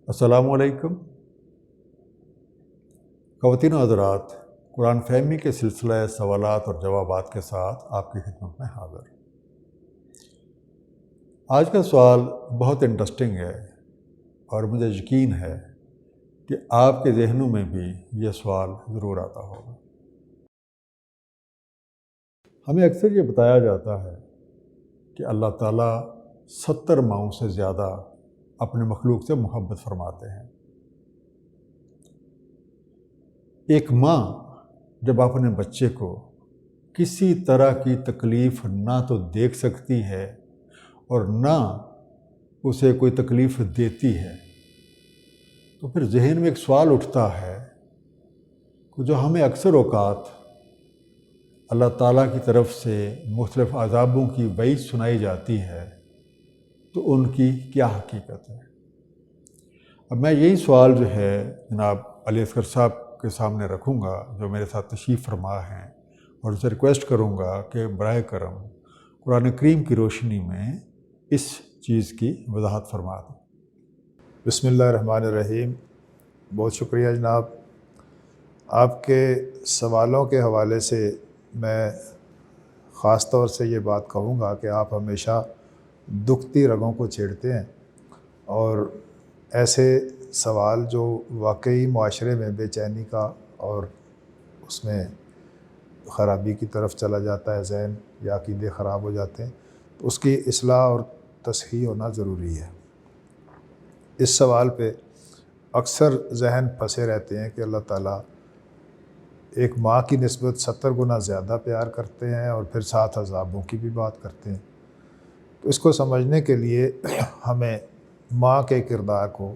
السلام علیکم خواتین و حضرات، قرآن فہمی کے سلسلہ سوالات اور جوابات کے ساتھ آپ کی خدمت میں حاضر۔ آج کا سوال بہت انٹرسٹنگ ہے اور مجھے یقین ہے کہ آپ کے ذہنوں میں بھی یہ سوال ضرور آتا ہوگا۔ ہمیں اکثر یہ بتایا جاتا ہے کہ اللہ تعالیٰ 70 ماؤں سے زیادہ اپنے مخلوق سے محبت فرماتے ہیں۔ ایک ماں جب اپنے بچے کو کسی طرح کی تکلیف نہ تو دیکھ سکتی ہے اور نہ اسے کوئی تکلیف دیتی ہے، تو پھر ذہن میں ایک سوال اٹھتا ہے کہ جو ہمیں اکثر اوقات اللہ تعالیٰ کی طرف سے مختلف عذابوں کی وعید سنائی جاتی ہے، تو ان کی کیا حقیقت ہے؟ اب میں یہی سوال جو ہے جناب علی اصغر صاحب کے سامنے رکھوں گا، جو میرے ساتھ تشریف فرما ہیں، اور اسے ریکویسٹ کروں گا کہ براہ کرم قرآن کریم کی روشنی میں اس چیز کی وضاحت فرما دیں۔ بسم اللہ الرحمن الرحیم۔ بہت شکریہ جناب۔ آپ کے سوالوں کے حوالے سے میں خاص طور سے یہ بات کہوں گا کہ آپ ہمیشہ دکھتی رگوں کو چھیڑتے ہیں، اور ایسے سوال جو واقعی معاشرے میں بے چینی کا اور اس میں خرابی کی طرف چلا جاتا ہے ذہن، یا عقیدے خراب ہو جاتے ہیں، تو اس کی اصلاح اور تصحیح ہونا ضروری ہے۔ اس سوال پہ اکثر ذہن پھنسے رہتے ہیں کہ اللہ تعالیٰ ایک ماں کی نسبت 70 گنا زیادہ پیار کرتے ہیں اور پھر 7 عذابوں کی بھی بات کرتے ہیں۔ تو اس کو سمجھنے کے لیے ہمیں ماں کے کردار کو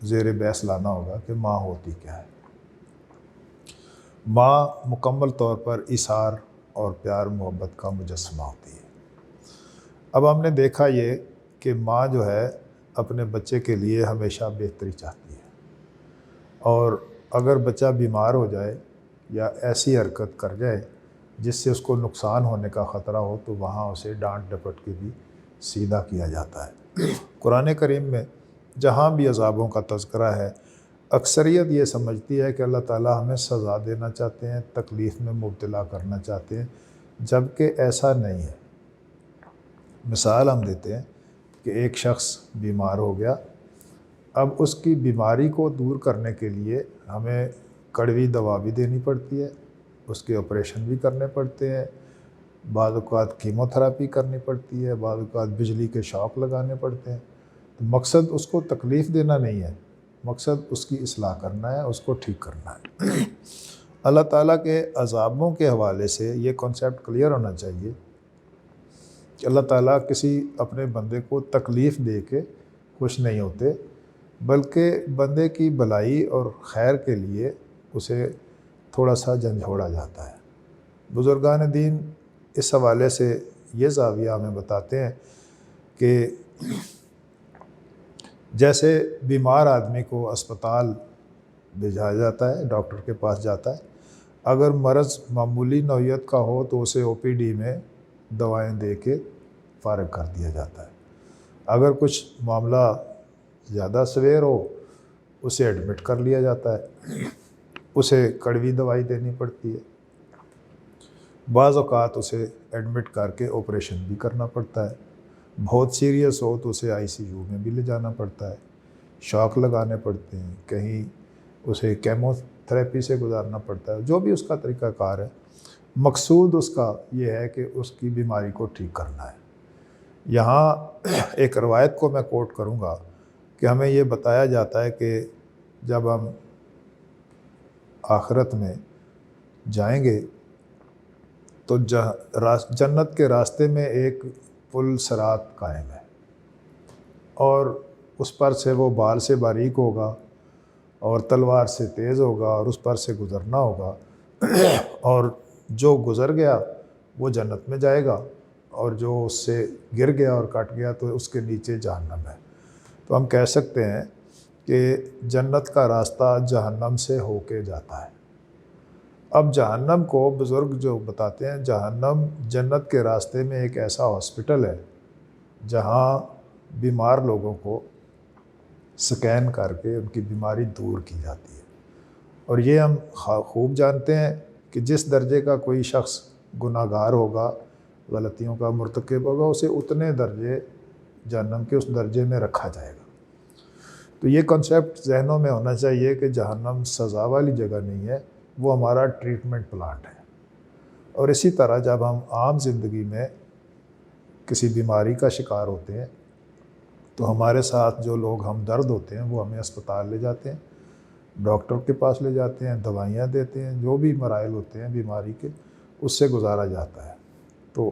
زیر بحث لانا ہوگا کہ ماں ہوتی کیا ہے۔ ماں مکمل طور پر ایثار اور پیار محبت کا مجسمہ ہوتی ہے۔ اب ہم نے دیکھا یہ کہ ماں جو ہے اپنے بچے کے لیے ہمیشہ بہتری چاہتی ہے، اور اگر بچہ بیمار ہو جائے یا ایسی حرکت کر جائے جس سے اس کو نقصان ہونے کا خطرہ ہو، تو وہاں اسے ڈانٹ ڈپٹ کے بھی سیدھا کیا جاتا ہے۔ قرآن کریم میں جہاں بھی عذابوں کا تذکرہ ہے، اکثریت یہ سمجھتی ہے کہ اللہ تعالیٰ ہمیں سزا دینا چاہتے ہیں، تکلیف میں مبتلا کرنا چاہتے ہیں، جبکہ ایسا نہیں ہے۔ مثال ہم دیتے ہیں کہ ایک شخص بیمار ہو گیا، اب اس کی بیماری کو دور کرنے کے لیے ہمیں کڑوی دوا بھی دینی پڑتی ہے، اس کے آپریشن بھی کرنے پڑتے ہیں، بعض اوقات کیمو تھراپی کرنی پڑتی ہے، بعض اوقات بجلی کے شاک لگانے پڑتے ہیں۔ تو مقصد اس کو تکلیف دینا نہیں ہے، مقصد اس کی اصلاح کرنا ہے، اس کو ٹھیک کرنا ہے۔ اللہ تعالیٰ کے عذابوں کے حوالے سے یہ کانسیپٹ کلیئر ہونا چاہیے کہ اللہ تعالیٰ کسی اپنے بندے کو تکلیف دے کے خوش نہیں ہوتے، بلکہ بندے کی بھلائی اور خیر کے لیے اسے تھوڑا سا جھنجھوڑا جاتا ہے۔ بزرگان دین اس حوالے سے یہ زاویہ ہمیں بتاتے ہیں کہ جیسے بیمار آدمی کو اسپتال بھیجایا جاتا ہے، ڈاکٹر کے پاس جاتا ہے، اگر مرض معمولی نوعیت کا ہو تو اسے او پی ڈی میں دوائیں دے کے فارغ کر دیا جاتا ہے۔ اگر کچھ معاملہ زیادہ سویر ہو، اسے ایڈمٹ کر لیا جاتا ہے، اسے کڑوی دوائی دینی پڑتی ہے، بعض اوقات اسے ایڈمٹ کر کے آپریشن بھی کرنا پڑتا ہے، بہت سیریس ہو تو اسے آئی سی یو میں بھی لے جانا پڑتا ہے، شاک لگانے پڑتے ہیں، کہیں اسے کیمو تھراپی سے گزارنا پڑتا ہے، جو بھی اس کا طریقہ کار ہے، مقصود اس کا یہ ہے کہ اس کی بیماری کو ٹھیک کرنا ہے۔ یہاں ایک روایت کو میں کوٹ کروں گا کہ ہمیں یہ بتایا جاتا ہے کہ جب ہم آخرت میں جائیں گے تو جنت کے راستے میں ایک پل صراط قائم ہے، اور اس پر سے وہ بال سے باریک ہوگا اور تلوار سے تیز ہوگا، اور اس پر سے گزرنا ہوگا، اور جو گزر گیا وہ جنت میں جائے گا، اور جو اس سے گر گیا اور کٹ گیا تو اس کے نیچے جہنم ہے۔ تو ہم کہہ سکتے ہیں کہ جنت کا راستہ جہنم سے ہو کے جاتا ہے۔ اب جہنم کو بزرگ جو بتاتے ہیں، جہنم جنت کے راستے میں ایک ایسا ہاسپٹل ہے جہاں بیمار لوگوں کو سکین کر کے ان کی بیماری دور کی جاتی ہے۔ اور یہ ہم خوب جانتے ہیں کہ جس درجے کا کوئی شخص گناہ گار ہوگا، غلطیوں کا مرتکب ہوگا، اسے اتنے درجے جہنم کے اس درجے میں رکھا جائے گا۔ تو یہ کنسیپٹ ذہنوں میں ہونا چاہیے کہ جہنم سزا والی جگہ نہیں ہے، وہ ہمارا ٹریٹمنٹ پلانٹ ہے۔ اور اسی طرح جب ہم عام زندگی میں کسی بیماری کا شکار ہوتے ہیں تو ہمارے ساتھ جو لوگ ہمدرد ہوتے ہیں وہ ہمیں اسپتال لے جاتے ہیں، ڈاکٹر کے پاس لے جاتے ہیں، دوائیاں دیتے ہیں، جو بھی مراحل ہوتے ہیں بیماری کے اس سے گزارا جاتا ہے۔ تو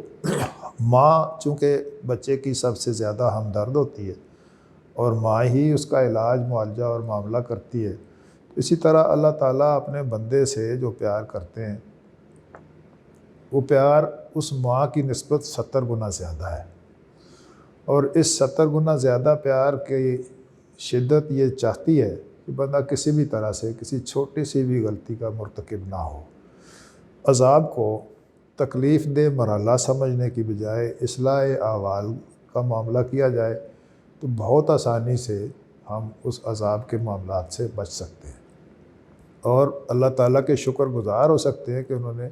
ماں چونکہ بچے کی سب سے زیادہ ہمدرد ہوتی ہے اور ماں ہی اس کا علاج معالجہ اور معاملہ کرتی ہے، اسی طرح اللہ تعالیٰ اپنے بندے سے جو پیار کرتے ہیں وہ پیار اس ماں کی نسبت 70 گنا زیادہ ہے۔ اور اس 70 گنا زیادہ پیار کی شدت یہ چاہتی ہے کہ بندہ کسی بھی طرح سے کسی چھوٹی سی بھی غلطی کا مرتکب نہ ہو۔ عذاب کو تکلیف دہ مرحلہ سمجھنے کی بجائے اصلاح احوال کا معاملہ کیا جائے تو بہت آسانی سے ہم اس عذاب کے معاملات سے بچ سکتے ہیں اور اللہ تعالیٰ کے شکر گزار ہو سکتے ہیں کہ انہوں نے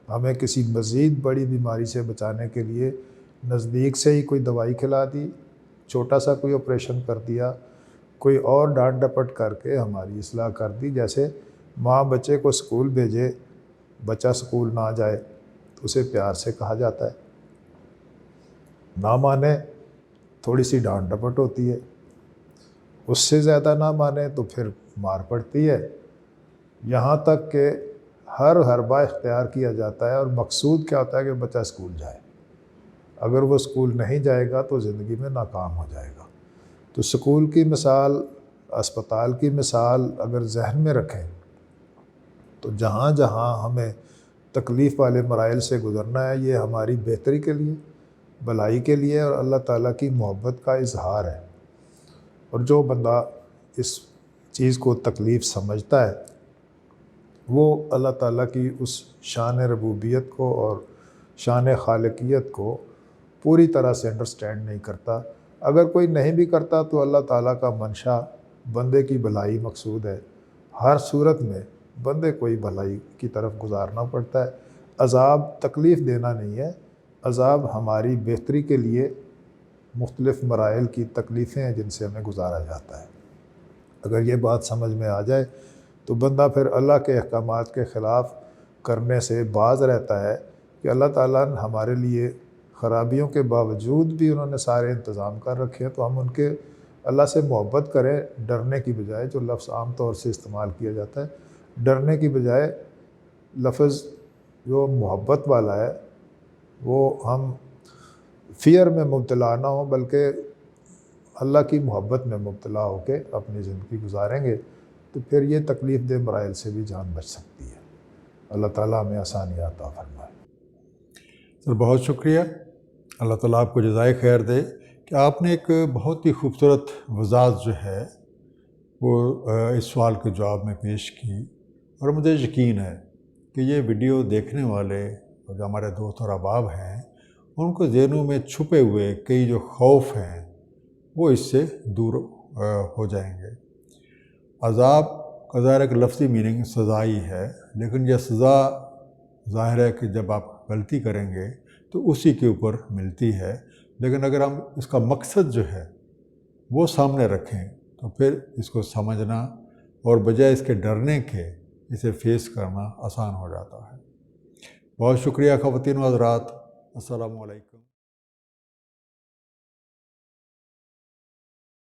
ہمیں کسی مزید بڑی بیماری سے بچانے کے لیے نزدیک سے ہی کوئی دوائی کھلا دی، چھوٹا سا کوئی آپریشن کر دیا، کوئی اور ڈانٹ ڈپٹ کر کے ہماری اصلاح کر دی۔ جیسے ماں بچے کو اسکول بھیجے، بچہ اسکول نہ جائے تو اسے پیار سے کہا جاتا ہے، نہ مانے تھوڑی سی ڈانٹ ڈپٹ ہوتی ہے، اس سے زیادہ نہ مانے تو پھر مار پڑتی ہے، یہاں تک کہ ہر حربہ اختیار کیا جاتا ہے۔ اور مقصود کیا ہوتا ہے کہ بچہ اسکول جائے، اگر وہ اسکول نہیں جائے گا تو زندگی میں ناکام ہو جائے گا۔ تو اسکول کی مثال، اسپتال کی مثال اگر ذہن میں رکھیں تو جہاں جہاں ہمیں تکلیف والے مراحل سے گزرنا ہے یہ ہماری بہتری کے لیے، بھلائی کے لیے اور اللہ تعالیٰ کی محبت کا اظہار ہے۔ اور جو بندہ اس چیز کو تکلیف سمجھتا ہے وہ اللہ تعالیٰ کی اس شان ربوبیت کو اور شان خالقیت کو پوری طرح سے انڈرسٹینڈ نہیں کرتا۔ اگر کوئی نہیں بھی کرتا تو اللہ تعالیٰ کا منشا بندے کی بھلائی مقصود ہے، ہر صورت میں بندے کو ہی بھلائی کی طرف گزارنا پڑتا ہے۔ عذاب تکلیف دینا نہیں ہے، عذاب ہماری بہتری کے لیے مختلف مراحل کی تکلیفیں ہیں جن سے ہمیں گزارا جاتا ہے۔ اگر یہ بات سمجھ میں آ جائے تو بندہ پھر اللہ کے احکامات کے خلاف کرنے سے باز رہتا ہے کہ اللہ تعالیٰ نے ہمارے لیے خرابیوں کے باوجود بھی انہوں نے سارے انتظام کر رکھے ہیں، تو ہم ان کے اللہ سے محبت کریں ڈرنے کی بجائے، جو لفظ عام طور سے استعمال کیا جاتا ہے ڈرنے کی بجائے، لفظ جو محبت والا ہے وہ ہم فیئر میں مبتلا نہ ہوں بلکہ اللہ کی محبت میں مبتلا ہو کے اپنی زندگی گزاریں گے تو پھر یہ تکلیف دہ مراحل سے بھی جان بچ سکتی ہے۔ اللہ تعالیٰ ہمیں آسانی عطا فرمائے۔ سر بہت شکریہ، اللہ تعالیٰ آپ کو جزائے خیر دے کہ آپ نے ایک بہت ہی خوبصورت وضاحت جو ہے وہ اس سوال کے جواب میں پیش کی، اور مجھے یقین ہے کہ یہ ویڈیو دیکھنے والے اور جو ہمارے دوست اور احباب ہیں ان کو ذہنوں میں چھپے ہوئے کئی جو خوف ہیں وہ اس سے دور ہو جائیں گے۔ عذاب کا ظاہر ایک لفظی میننگ سزا ہی ہے، لیکن یہ سزا ظاہر ہے کہ جب آپ غلطی کریں گے تو اسی کے اوپر ملتی ہے، لیکن اگر ہم اس کا مقصد جو ہے وہ سامنے رکھیں تو پھر اس کو سمجھنا اور بجائے اس کے ڈرنے کے اسے فیس کرنا آسان ہو جاتا ہے۔ بہت شکریہ خواتین و حضرات، السلام علیکم۔